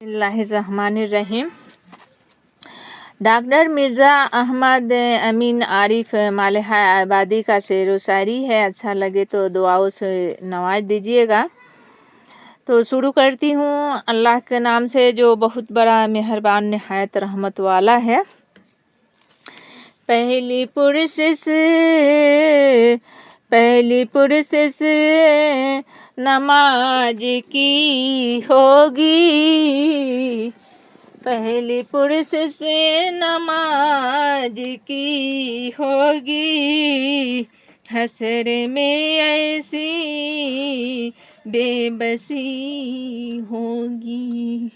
बिस्मिल्लाहिर्रहमानिर्रहीम। डॉक्टर मिर्ज़ा अहमद अमीन आरिफ मालिहा आबादी का शेर व शायरी है। अच्छा लगे तो दुआओं से नवाज दीजिएगा। तो शुरू करती हूँ अल्लाह के नाम से जो बहुत बड़ा मेहरबान निहायत रहमत वाला है। पहली पुरसिस नमाज की होगी, पहली पुरसिस नमाज की होगी, हसर में ऐसी बेबसी होगी।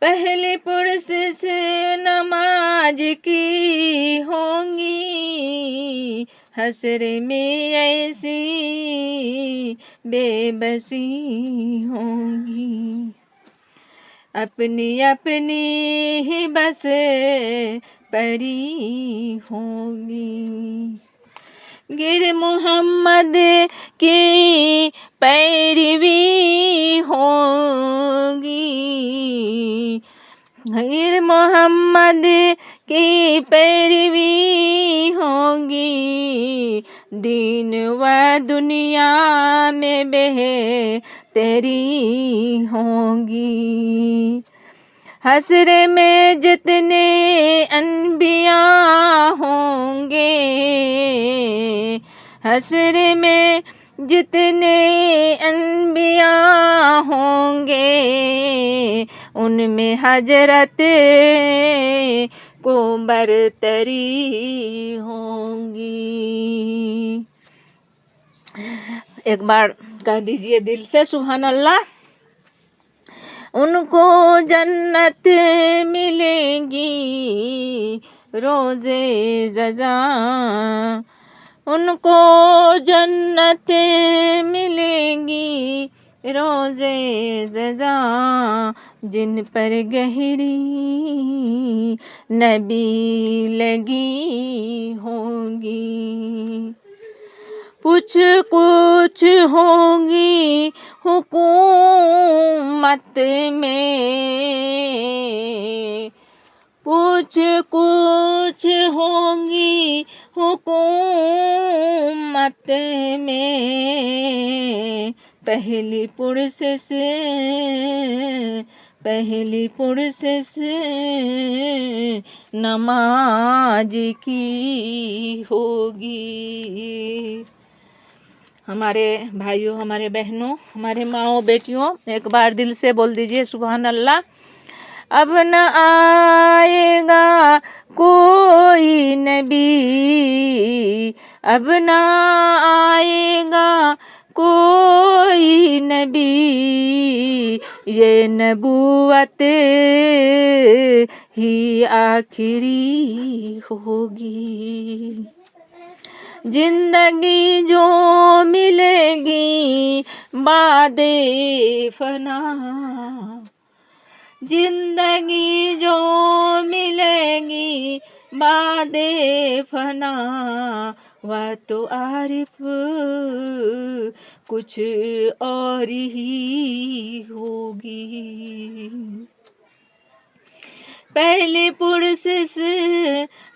पहली पुरसिस नमाज की होंगी, हसर में ऐसी बेबसी होंगी। अपनी अपनी ही बस परी होंगी। गिर मोहम्मद की पैरवी होगी, गिर मोहम्मद की पैरवी होगी, दीन व दुनिया में बेहतरी होगी। हश्र में जितने अनबिया होंगे, हश्र में जितने अनबिया होंगे, उनमें हजरत को बरतरी होंगी। एक बार कह दीजिए दिल से सुभान अल्लाह। उनको जन्नत मिलेगी रोज़े जज़ा, उनको जन्नत मिलेगी रोज़े जज़ा, जिन पर गहरी नबी लगी होगी। कुछ कुछ होंगी हुकूमत में, कुछ कुछ होंगी हुकूमत में, पहली पुरसिस नमाज की होगी। हमारे भाइयों, हमारे बहनों, हमारे माँओं बेटियों, एक बार दिल से बोल दीजिए सुभान अल्लाह। अब न आएगा कोई नबी, अब न आएगा कोई नबी, ये नबूवत ही आखिरी होगी। जिंदगी जो मिलेगी बादे फना, जिंदगी जो मिलेगी बादे फना, वह तो आरिफ कुछ और ही होगी। पहली पुरसिस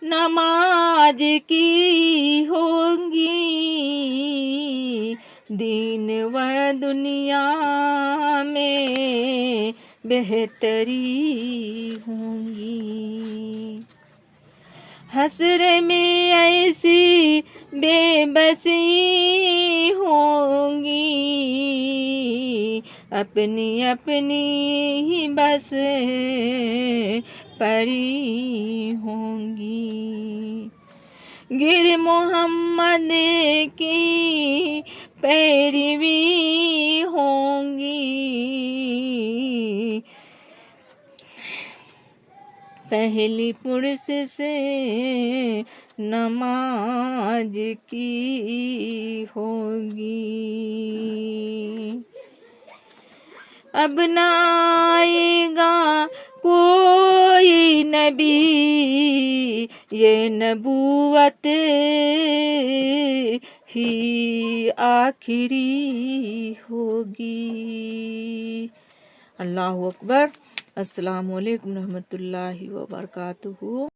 नमाज की होंगी, दीन व दुनिया में बेहतरी होंगी। हश्र में ऐसी बेबसी होंगी, अपनी अपनी ही बस परी होंगी। गिर मोहम्मद की पैरवी होंगी, पहली पुरसिस नमाज की होगी। अब न आएगा कोई नबी, ये नबूवत ही आखिरी होगी। अल्लाहु अकबर। अस्सलामु अलैकुम रहमतुल्लाहि व बरकातुहू।